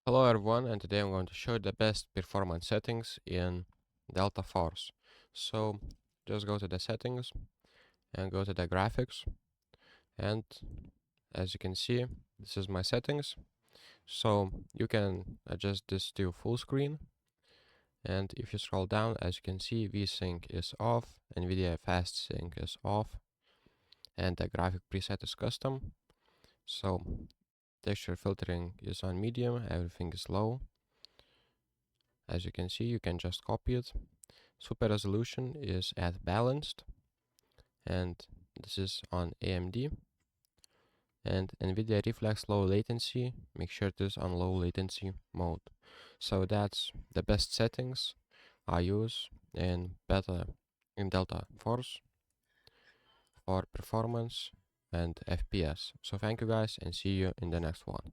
Hello everyone, and today I'm going to show you the best performance settings in Delta Force. So just go to the settings and go to the graphics, and as you can see, this is my settings. So you can adjust this to full screen, and if you scroll down, as you can see, VSync is off, NVIDIA Fast Sync is off, and the graphic preset is custom. So texture filtering is on medium, everything is low. As you can see, you can just copy it. Super resolution is at balanced, and this is on AMD. And NVIDIA Reflex low latency, make sure it is on low latency mode. So that's the best settings I use in Delta Force for performance and FPS. So thank you guys, and see you in the next one.